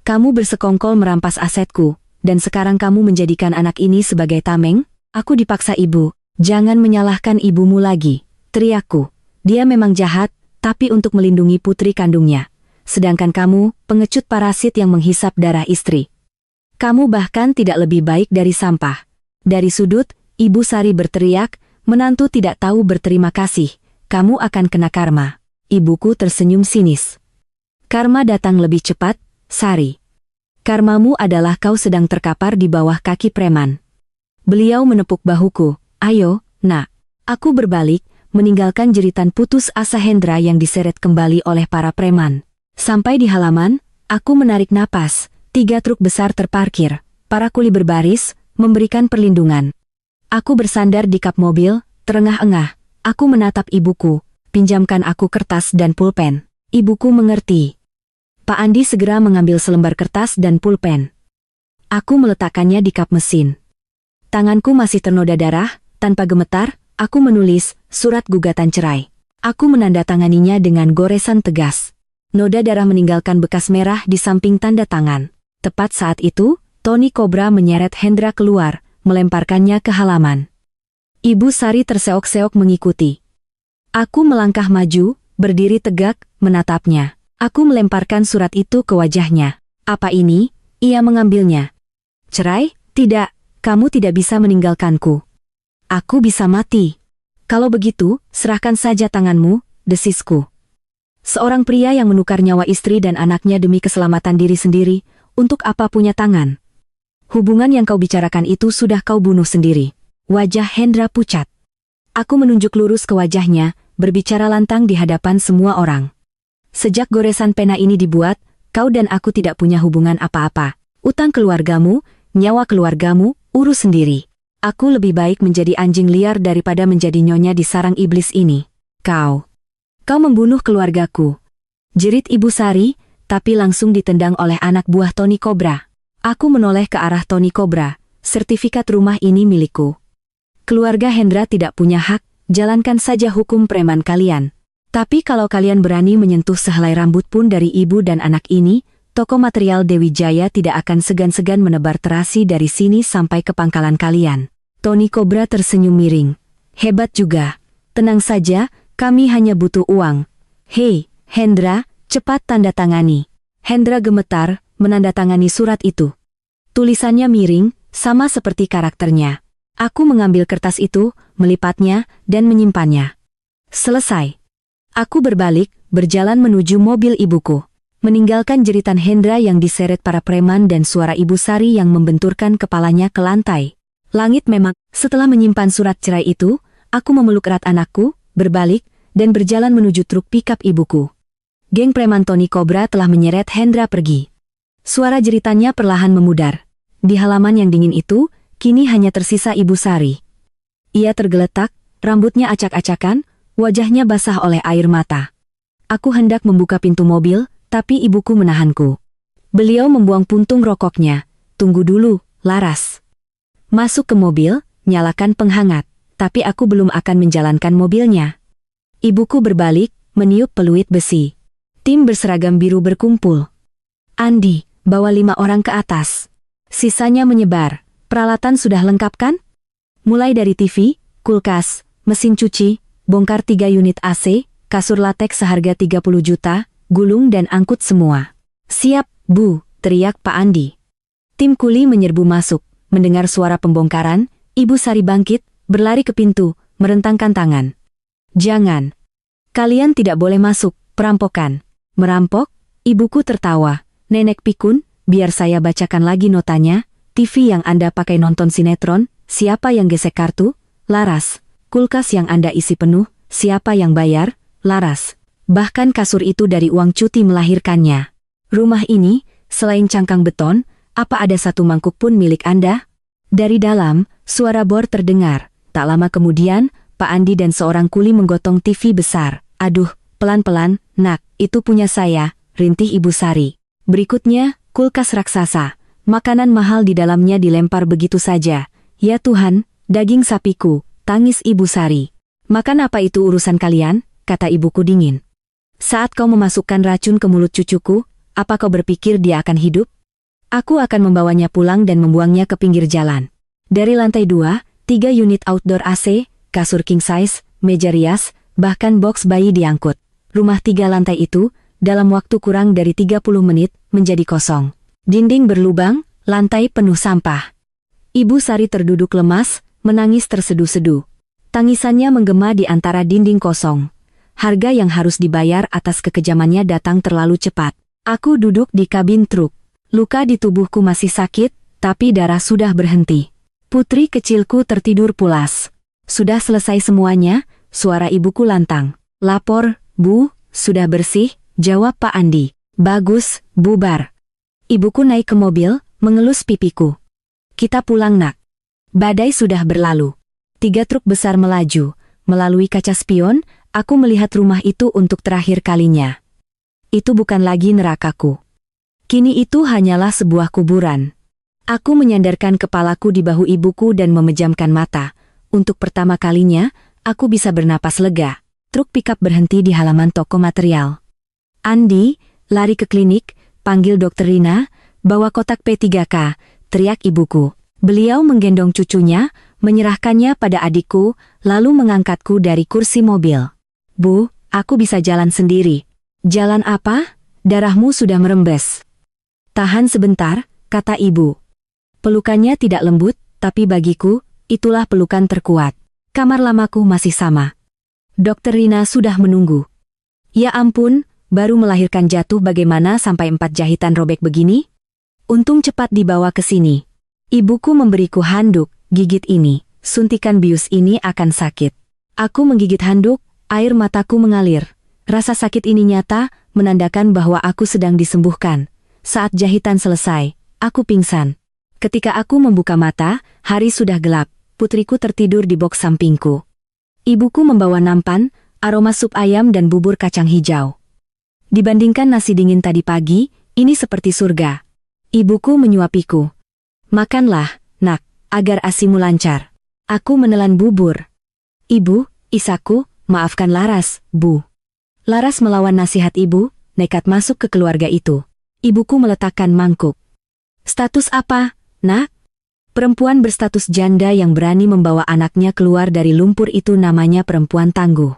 Kamu bersekongkol merampas asetku, dan sekarang kamu menjadikan anak ini sebagai tameng? Aku dipaksa ibu. Jangan menyalahkan ibumu lagi, teriakku. Dia memang jahat, tapi untuk melindungi putri kandungnya. Sedangkan kamu, pengecut parasit yang menghisap darah istri. Kamu bahkan tidak lebih baik dari sampah. Dari sudut, Ibu Sari berteriak, menantu tidak tahu berterima kasih. Kamu akan kena karma. Ibuku tersenyum sinis. Karma datang lebih cepat, Sari. Karmamu adalah kau sedang terkapar di bawah kaki preman. Beliau menepuk bahuku. Ayo, nak. Aku berbalik, meninggalkan jeritan putus asa Hendra yang diseret kembali oleh para preman. Sampai di halaman, aku menarik napas. 3 truk besar terparkir. Para kuli berbaris, memberikan perlindungan. Aku bersandar di kap mobil, terengah-engah. Aku menatap ibuku. Pinjamkan aku kertas dan pulpen. Ibuku mengerti. Pak Andi segera mengambil selembar kertas dan pulpen. Aku meletakkannya di kap mesin. Tanganku masih ternoda darah, tanpa gemetar, aku menulis surat gugatan cerai. Aku menandatanganinya dengan goresan tegas. Noda darah meninggalkan bekas merah di samping tanda tangan. Tepat saat itu, Tony Cobra menyeret Hendra keluar, melemparkannya ke halaman. Ibu Sari terseok-seok mengikuti. Aku melangkah maju, berdiri tegak, menatapnya. Aku melemparkan surat itu ke wajahnya. Apa ini? Ia mengambilnya. Cerai? Tidak, kamu tidak bisa meninggalkanku. Aku bisa mati. Kalau begitu, serahkan saja tanganmu, desisku. Seorang pria yang menukar nyawa istri dan anaknya demi keselamatan diri sendiri, untuk apa punya tangan? Hubungan yang kau bicarakan itu sudah kau bunuh sendiri. Wajah Hendra pucat. Aku menunjuk lurus ke wajahnya, berbicara lantang di hadapan semua orang. Sejak goresan pena ini dibuat, kau dan aku tidak punya hubungan apa-apa. Utang keluargamu, nyawa keluargamu, urus sendiri. Aku lebih baik menjadi anjing liar daripada menjadi nyonya di sarang iblis ini. Kau membunuh keluargaku. Jerit Ibu Sari, tapi langsung ditendang oleh anak buah Tony Cobra. Aku menoleh ke arah Tony Cobra. Sertifikat rumah ini milikku. Keluarga Hendra tidak punya hak, jalankan saja hukum preman kalian. Tapi kalau kalian berani menyentuh sehelai rambut pun dari ibu dan anak ini, toko material Dewi Jaya tidak akan segan-segan menebar terasi dari sini sampai ke pangkalan kalian. Tony Cobra tersenyum miring. Hebat juga. Tenang saja, kami hanya butuh uang. Hei, Hendra, cepat tanda tangani. Hendra gemetar, menandatangani surat itu. Tulisannya miring, sama seperti karakternya. Aku mengambil kertas itu, melipatnya, dan menyimpannya. Selesai. Aku berbalik, berjalan menuju mobil ibuku. Meninggalkan jeritan Hendra yang diseret para preman dan suara Ibu Sari yang membenturkan kepalanya ke lantai. Langit memang, setelah menyimpan surat cerai itu, aku memeluk erat anakku, berbalik, dan berjalan menuju truk pikap ibuku. Geng preman Tony Cobra telah menyeret Hendra pergi. Suara jeritannya perlahan memudar. Di halaman yang dingin itu, kini hanya tersisa Ibu Sari. Ia tergeletak, rambutnya acak-acakan, wajahnya basah oleh air mata. Aku hendak membuka pintu mobil, tapi ibuku menahanku. Beliau membuang puntung rokoknya. Tunggu dulu, Laras. Masuk ke mobil, nyalakan penghangat, tapi aku belum akan menjalankan mobilnya. Ibuku berbalik, meniup peluit besi. Tim berseragam biru berkumpul. Andi, bawa 5 orang ke atas. Sisanya menyebar. Peralatan sudah lengkap kan? Mulai dari TV, kulkas, mesin cuci, bongkar 3 unit AC, kasur latex seharga 30 juta, gulung dan angkut semua. Siap, Bu, teriak Pak Andi. Tim kuli menyerbu masuk. Mendengar suara pembongkaran, Ibu Sari bangkit, berlari ke pintu, merentangkan tangan. Jangan. Kalian tidak boleh masuk, perampokan. Merampok? Ibuku tertawa. Nenek pikun, biar saya bacakan lagi notanya. TV yang Anda pakai nonton sinetron, siapa yang gesek kartu? Laras. Kulkas yang Anda isi penuh, siapa yang bayar? Laras. Bahkan kasur itu dari uang cuti melahirkannya. Rumah ini, selain cangkang beton, apa ada satu mangkuk pun milik Anda? Dari dalam, suara bor terdengar. Tak lama kemudian, Pak Andi dan seorang kuli menggotong TV besar. Aduh, pelan-pelan, nak, itu punya saya, rintih Ibu Sari. Berikutnya, kulkas raksasa. Makanan mahal di dalamnya dilempar begitu saja. Ya Tuhan, daging sapiku, tangis Ibu Sari. Makan apa itu urusan kalian, kata ibuku dingin. Saat kau memasukkan racun ke mulut cucuku, apa kau berpikir dia akan hidup? Aku akan membawanya pulang dan membuangnya ke pinggir jalan. Dari lantai 2, 3 unit outdoor AC, kasur king size, meja rias, bahkan box bayi diangkut. Rumah 3 lantai itu, dalam waktu kurang dari 30 menit, menjadi kosong. Dinding berlubang, lantai penuh sampah. Ibu Sari terduduk lemas, menangis terseduh-seduh. Tangisannya menggema di antara dinding kosong. Harga yang harus dibayar atas kekejamannya datang terlalu cepat. Aku duduk di kabin truk. Luka di tubuhku masih sakit, tapi darah sudah berhenti. Putri kecilku tertidur pulas. Sudah selesai semuanya, suara ibuku lantang. Lapor, Bu, sudah bersih, jawab Pak Andi. Bagus, bubar. Ibuku naik ke mobil, mengelus pipiku. Kita pulang nak. Badai sudah berlalu. 3 truk besar melaju. Melalui kaca spion, aku melihat rumah itu untuk terakhir kalinya. Itu bukan lagi nerakaku. Kini itu hanyalah sebuah kuburan. Aku menyandarkan kepalaku di bahu ibuku dan memejamkan mata. Untuk pertama kalinya, aku bisa bernapas lega. Truk pikap berhenti di halaman toko material. Andi, lari ke klinik, panggil Dokter Rina, bawa kotak P3K, teriak ibuku. Beliau menggendong cucunya, menyerahkannya pada adikku, lalu mengangkatku dari kursi mobil. Bu, aku bisa jalan sendiri. Jalan apa? Darahmu sudah merembes. Tahan sebentar, kata ibu. Pelukannya tidak lembut, tapi bagiku, itulah pelukan terkuat. Kamar lamaku masih sama. Dokter Rina sudah menunggu. Ya ampun, baru melahirkan jatuh bagaimana sampai 4 jahitan robek begini? Untung cepat dibawa ke sini. Ibuku memberiku handuk, gigit ini, suntikan bius ini akan sakit. Aku menggigit handuk, air mataku mengalir. Rasa sakit ini nyata, menandakan bahwa aku sedang disembuhkan. Saat jahitan selesai, aku pingsan. Ketika aku membuka mata, hari sudah gelap, putriku tertidur di boks sampingku. Ibuku membawa nampan, aroma sup ayam dan bubur kacang hijau. Dibandingkan nasi dingin tadi pagi, ini seperti surga. Ibuku menyuapiku. Makanlah, nak, agar asimu lancar. Aku menelan bubur. Ibu, Isaku, maafkan Laras, Bu. Laras melawan nasihat ibu, nekat masuk ke keluarga itu. Ibuku meletakkan mangkuk. Status apa, nak? Perempuan berstatus janda yang berani membawa anaknya keluar dari lumpur itu namanya perempuan tangguh.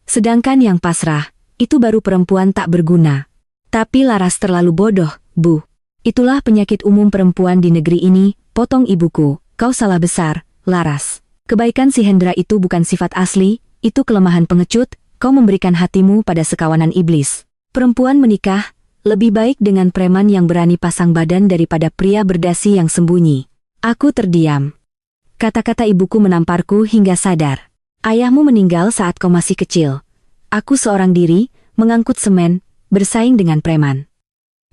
Sedangkan yang pasrah, itu baru perempuan tak berguna. Tapi Laras terlalu bodoh, Bu. Itulah penyakit umum perempuan di negeri ini, potong ibuku. Kau salah besar, Laras. Kebaikan si Hendra itu bukan sifat asli, itu kelemahan pengecut, kau memberikan hatimu pada sekawanan iblis. Perempuan menikah, lebih baik dengan preman yang berani pasang badan daripada pria berdasi yang sembunyi. Aku terdiam. Kata-kata ibuku menamparku hingga sadar. Ayahmu meninggal saat kau masih kecil. Aku seorang diri, mengangkut semen, bersaing dengan preman.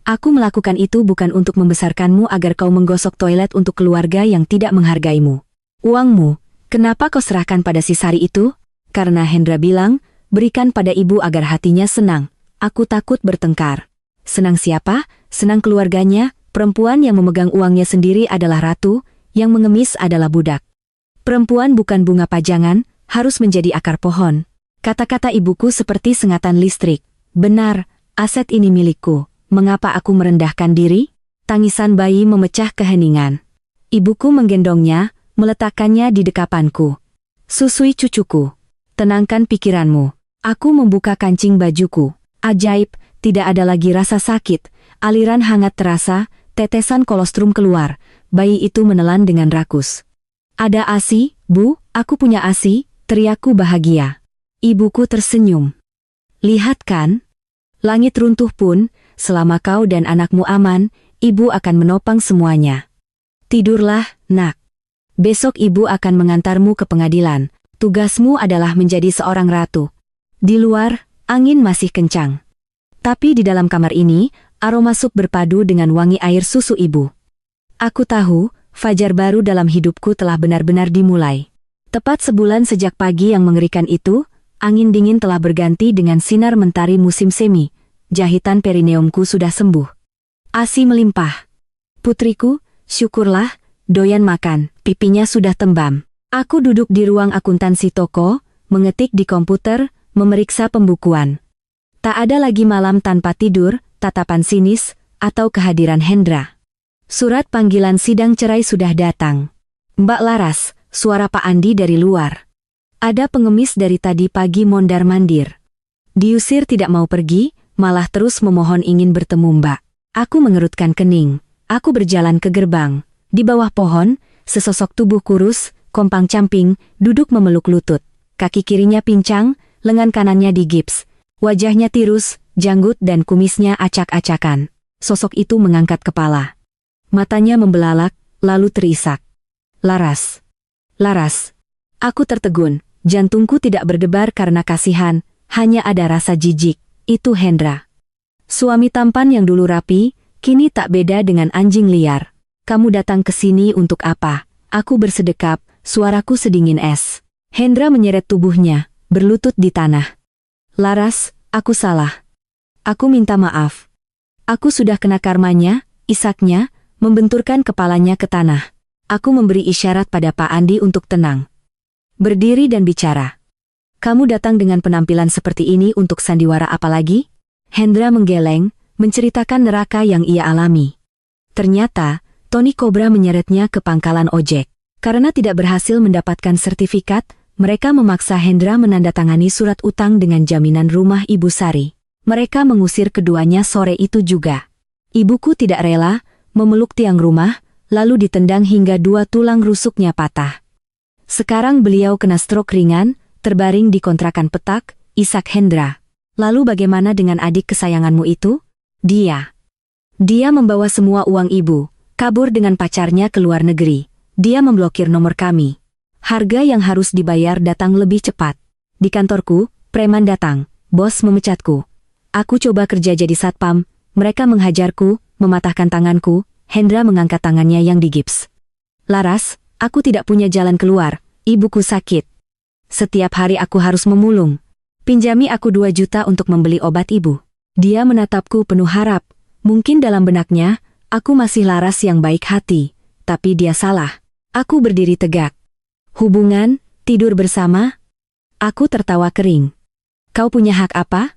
Aku melakukan itu bukan untuk membesarkanmu agar kau menggosok toilet untuk keluarga yang tidak menghargaimu. Uangmu, kenapa kau serahkan pada si Sari itu? Karena Hendra bilang, berikan pada ibu agar hatinya senang. Aku takut bertengkar. Senang siapa? Senang keluarganya. Perempuan yang memegang uangnya sendiri adalah ratu, yang mengemis adalah budak. Perempuan bukan bunga pajangan, harus menjadi akar pohon. Kata-kata ibuku seperti sengatan listrik. Benar, aset ini milikku. Mengapa aku merendahkan diri? Tangisan bayi memecah keheningan. Ibuku menggendongnya, meletakkannya di dekapanku. Susui cucuku. Tenangkan pikiranmu. Aku membuka kancing bajuku. Ajaib, tidak ada lagi rasa sakit. Aliran hangat terasa, tetesan kolostrum keluar. Bayi itu menelan dengan rakus. Ada ASI, Bu, Aku punya ASI, teriakku bahagia. Ibuku tersenyum. Lihat kan? Langit runtuh pun, selama kau dan anakmu aman, ibu akan menopang semuanya. Tidurlah, nak. Besok ibu akan mengantarmu ke pengadilan. Tugasmu adalah menjadi seorang ratu. Di luar, angin masih kencang. Tapi di dalam kamar ini, aroma sup berpadu dengan wangi air susu ibu. Aku tahu, fajar baru dalam hidupku telah benar-benar dimulai. Tepat sebulan sejak pagi yang mengerikan itu, angin dingin telah berganti dengan sinar mentari musim semi. Jahitan perineumku sudah sembuh. ASI melimpah. Putriku, syukurlah, doyan makan, pipinya sudah tembam. Aku duduk di ruang akuntansi toko, mengetik di komputer, memeriksa pembukuan. Tak ada lagi malam tanpa tidur, tatapan sinis, atau kehadiran Hendra. Surat panggilan sidang cerai sudah datang. Mbak Laras, suara Pak Andi dari luar. Ada pengemis dari tadi pagi mondar-mandir. Diusir tidak mau pergi, malah terus memohon ingin bertemu Mbak. Aku mengerutkan kening. Aku berjalan ke gerbang. Di bawah pohon, sesosok tubuh kurus, kompang-camping, duduk memeluk lutut. Kaki kirinya pincang, lengan kanannya digips. Wajahnya tirus, janggut dan kumisnya acak-acakan. Sosok itu mengangkat kepala. Matanya membelalak, lalu terisak. Laras. Laras. Aku tertegun. Jantungku tidak berdebar karena kasihan, hanya ada rasa jijik. Itu Hendra. Suami tampan yang dulu rapi, kini tak beda dengan anjing liar. Kamu datang ke sini untuk apa? Aku bersedekap, suaraku sedingin es. Hendra menyeret tubuhnya, berlutut di tanah. Laras, aku salah. Aku minta maaf. Aku sudah kena karmanya, isaknya, membenturkan kepalanya ke tanah. Aku memberi isyarat pada Pak Andi untuk tenang. Berdiri dan bicara. Kamu datang dengan penampilan seperti ini untuk sandiwara apa lagi? Hendra menggeleng, menceritakan neraka yang ia alami. Ternyata, Tony Cobra menyeretnya ke pangkalan ojek. Karena tidak berhasil mendapatkan sertifikat, mereka memaksa Hendra menandatangani surat utang dengan jaminan rumah Ibu Sari. Mereka mengusir keduanya sore itu juga. Ibuku tidak rela, memeluk tiang rumah, lalu ditendang hingga 2 tulang rusuknya patah. Sekarang beliau kena stroke ringan, terbaring di kontrakan petak, isak Hendra. Lalu bagaimana dengan adik kesayanganmu itu? Dia membawa semua uang ibu. Kabur dengan pacarnya ke luar negeri. Dia memblokir nomor kami. Harga yang harus dibayar datang lebih cepat. Di kantorku, preman datang. Bos memecatku. Aku coba kerja jadi satpam. Mereka menghajarku, mematahkan tanganku. Hendra mengangkat tangannya yang digips. Laras, aku tidak punya jalan keluar. Ibuku sakit. Setiap hari aku harus memulung. Pinjami aku 2 juta untuk membeli obat ibu. Dia menatapku penuh harap. Mungkin dalam benaknya, aku masih Laras yang baik hati, tapi dia salah. Aku berdiri tegak. Hubungan, tidur bersama? Aku tertawa kering. Kau punya hak apa?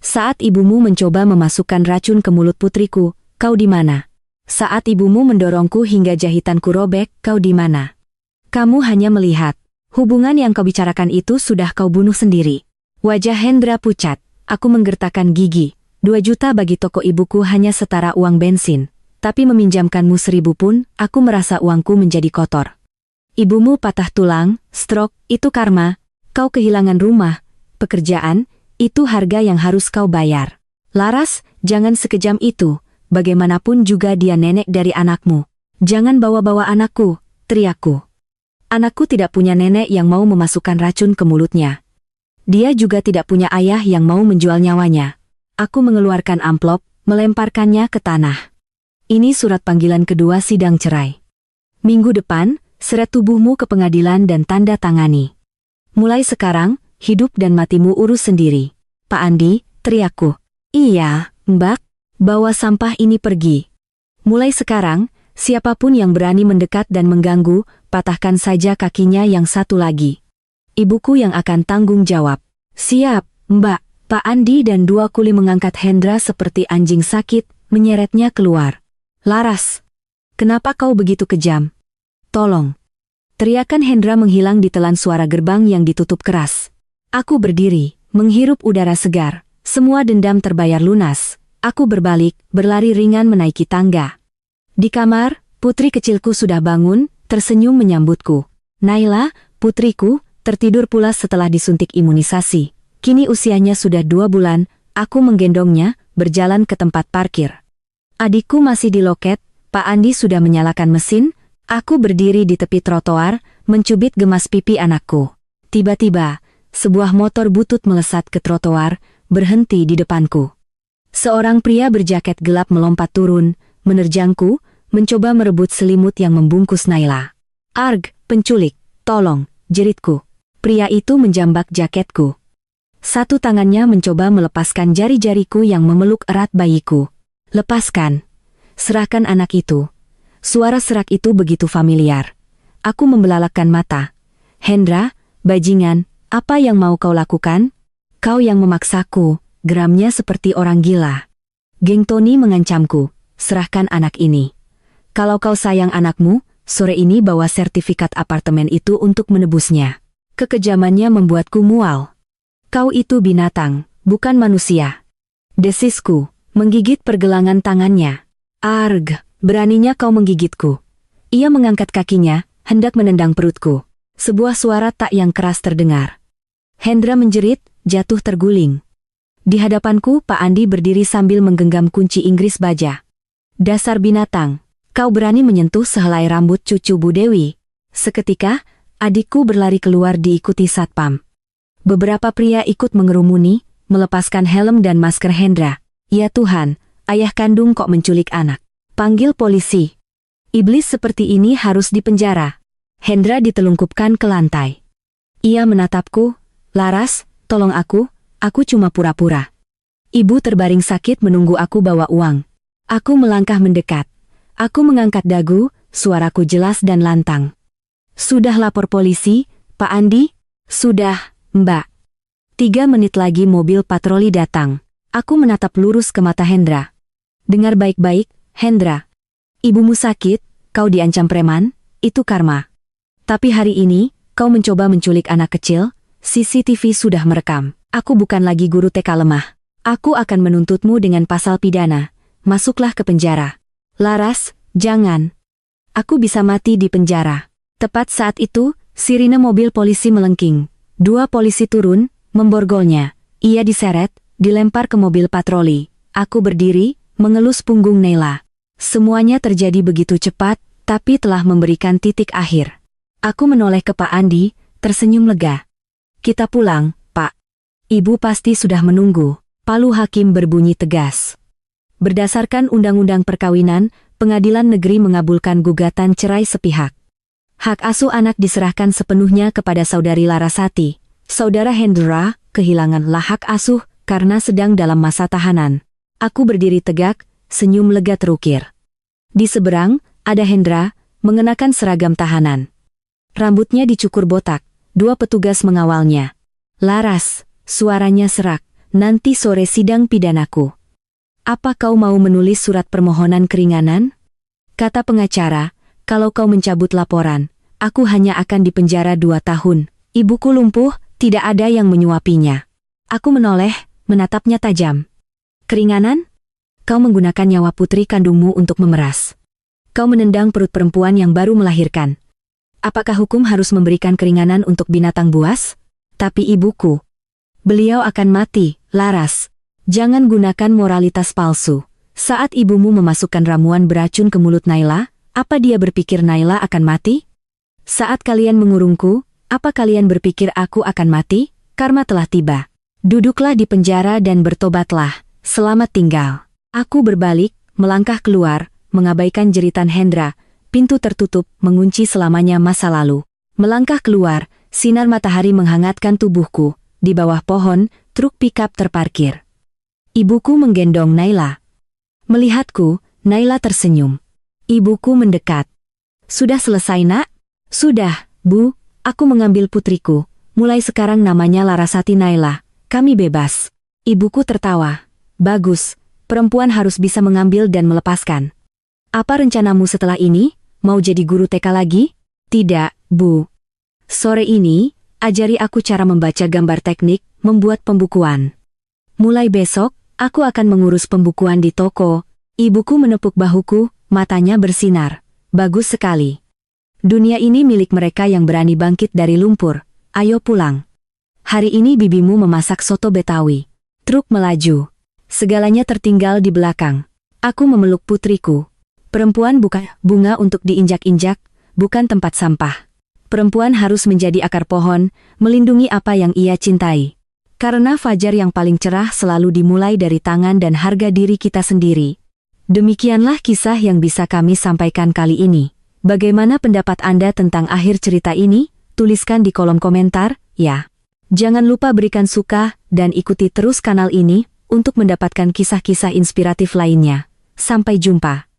Saat ibumu mencoba memasukkan racun ke mulut putriku, kau di mana? Saat ibumu mendorongku hingga jahitanku robek, kau di mana? Kamu hanya melihat. Hubungan yang kau bicarakan itu sudah kau bunuh sendiri. Wajah Hendra pucat. Aku menggertakkan gigi. 2 juta bagi toko ibuku hanya setara uang bensin. Tapi meminjamkanmu 1.000 pun, aku merasa uangku menjadi kotor. Ibumu patah tulang, stroke, itu karma. Kau kehilangan rumah, pekerjaan, itu harga yang harus kau bayar. Laras, jangan sekejam itu. Bagaimanapun juga dia nenek dari anakmu. Jangan bawa-bawa anakku, teriakku. Anakku tidak punya nenek yang mau memasukkan racun ke mulutnya. Dia juga tidak punya ayah yang mau menjual nyawanya. Aku mengeluarkan amplop, melemparkannya ke tanah. Ini surat panggilan kedua sidang cerai. Minggu depan, seret tubuhmu ke pengadilan dan tanda tangani. Mulai sekarang, hidup dan matimu urus sendiri. Pak Andi, teriakku. Iya, Mbak, bawa sampah ini pergi. Mulai sekarang, siapapun yang berani mendekat dan mengganggu, patahkan saja kakinya yang satu lagi. Ibuku yang akan tanggung jawab. Siap, Mbak. Pak Andi dan 2 kuli mengangkat Hendra seperti anjing sakit, menyeretnya keluar. Laras, kenapa kau begitu kejam? Tolong. Teriakan Hendra menghilang ditelan suara gerbang yang ditutup keras. Aku berdiri, menghirup udara segar. Semua dendam terbayar lunas. Aku berbalik, berlari ringan menaiki tangga. Di kamar, putri kecilku sudah bangun, tersenyum menyambutku. Naila, Putriku, tertidur pula setelah disuntik imunisasi. Kini usianya sudah 2 bulan, aku menggendongnya, berjalan ke tempat parkir. Adikku masih di loket, Pak Andi sudah menyalakan mesin, aku berdiri di tepi trotoar, mencubit gemas pipi anakku. Tiba-tiba, sebuah motor butut melesat ke trotoar, berhenti di depanku. Seorang pria berjaket gelap melompat turun, menerjangku, mencoba merebut selimut yang membungkus Naila. "Arg, penculik, tolong," jeritku. Pria itu menjambak jaketku. Satu tangannya mencoba melepaskan jari-jariku yang memeluk erat bayiku. "Lepaskan. Serahkan anak itu." Suara serak itu begitu familiar. Aku membelalakkan mata. "Hendra, bajingan, apa yang mau kau lakukan?" "Kau yang memaksaku," geramnya seperti orang gila. "Geng Tony mengancamku, serahkan anak ini. Kalau kau sayang anakmu, sore ini bawa sertifikat apartemen itu untuk menebusnya." Kekejamannya membuatku mual. "Kau itu binatang, bukan manusia," desisku, menggigit pergelangan tangannya. "Arg, beraninya kau menggigitku." Ia mengangkat kakinya, hendak menendang perutku. Sebuah suara tak yang keras terdengar. Hendra menjerit, jatuh terguling. Di hadapanku Pak Andi berdiri sambil menggenggam kunci Inggris baja. "Dasar binatang, kau berani menyentuh sehelai rambut cucu Bu Dewi." Seketika, adikku berlari keluar diikuti satpam. Beberapa pria ikut mengerumuni, melepaskan helm dan masker Hendra. "Ya Tuhan, ayah kandung kok menculik anak. Panggil polisi. Iblis seperti ini harus dipenjara." Hendra ditelungkupkan ke lantai. Ia menatapku, "Laras, tolong aku cuma pura-pura." Ibu terbaring sakit menunggu aku bawa uang. Aku melangkah mendekat. Aku mengangkat dagu, suaraku jelas dan lantang. "Sudah lapor polisi, Pak Andi?" "Sudah, Mbak." 3 menit lagi mobil patroli datang. Aku menatap lurus ke mata Hendra. "Dengar baik-baik, Hendra. Ibumu sakit, kau diancam preman, itu karma. Tapi hari ini, kau mencoba menculik anak kecil, CCTV sudah merekam. Aku bukan lagi guru TK lemah. Aku akan menuntutmu dengan pasal pidana. Masuklah ke penjara." "Laras, jangan. Aku bisa mati di penjara." Tepat saat itu, sirine mobil polisi melengking. 2 polisi turun, memborgolnya. Ia diseret, dilempar ke mobil patroli. Aku berdiri, mengelus punggung Naila. Semuanya terjadi begitu cepat, tapi telah memberikan titik akhir. Aku menoleh ke Pak Andi, tersenyum lega. "Kita pulang, Pak. Ibu pasti sudah menunggu." Palu hakim berbunyi tegas. Berdasarkan Undang-Undang Perkawinan, Pengadilan Negeri mengabulkan gugatan cerai sepihak. Hak asuh anak diserahkan sepenuhnya kepada Saudari Larasati. Saudara Hendra kehilanganlah hak asuh karena sedang dalam masa tahanan. Aku berdiri tegak, senyum lega terukir. Di seberang, ada Hendra, mengenakan seragam tahanan. Rambutnya dicukur botak, 2 petugas mengawalnya. "Laras," suaranya serak, "nanti sore sidang pidanaku. Apa kau mau menulis surat permohonan keringanan?" Kata pengacara, "Kalau kau mencabut laporan, aku hanya akan dipenjara 2 tahun. Ibuku lumpuh, tidak ada yang menyuapinya." Aku menoleh, menatapnya tajam. "Keringanan? Kau menggunakan nyawa putri kandungmu untuk memeras. Kau menendang perut perempuan yang baru melahirkan. Apakah hukum harus memberikan keringanan untuk binatang buas? Tapi ibuku, beliau akan mati, Laras. Jangan gunakan moralitas palsu. Saat ibumu memasukkan ramuan beracun ke mulut Naila, apa dia berpikir Naila akan mati? Saat kalian mengurungku, apa kalian berpikir aku akan mati? Karma telah tiba. Duduklah di penjara dan bertobatlah. Selamat tinggal." Aku berbalik, melangkah keluar, mengabaikan jeritan Hendra. Pintu tertutup, mengunci selamanya masa lalu. Melangkah keluar, sinar matahari menghangatkan tubuhku. Di bawah pohon, truk pikap terparkir. Ibuku menggendong Naila. Melihatku, Naila tersenyum. Ibuku mendekat. "Sudah selesai, Nak?" "Sudah, Bu. Aku mengambil putriku. Mulai sekarang namanya Larasati Naila. Kami bebas." Ibuku tertawa. "Bagus. Perempuan harus bisa mengambil dan melepaskan. Apa rencanamu setelah ini? Mau jadi guru TK lagi?" "Tidak, Bu. Sore ini, ajari aku cara membaca gambar teknik, membuat pembukuan. Mulai besok, aku akan mengurus pembukuan di toko." Ibuku menepuk bahuku, matanya bersinar. "Bagus sekali. Dunia ini milik mereka yang berani bangkit dari lumpur. Ayo pulang. Hari ini bibimu memasak soto Betawi. Truk melaju. Segalanya tertinggal di belakang. Aku memeluk putriku. Perempuan bukan bunga untuk diinjak-injak, bukan tempat sampah. Perempuan harus menjadi akar pohon, melindungi apa yang ia cintai. Karena fajar yang paling cerah selalu dimulai dari tangan dan harga diri kita sendiri. Demikianlah kisah yang bisa kami sampaikan kali ini. Bagaimana pendapat Anda tentang akhir cerita ini? Tuliskan di kolom komentar, ya. Jangan lupa berikan suka dan ikuti terus kanal ini untuk mendapatkan kisah-kisah inspiratif lainnya. Sampai jumpa.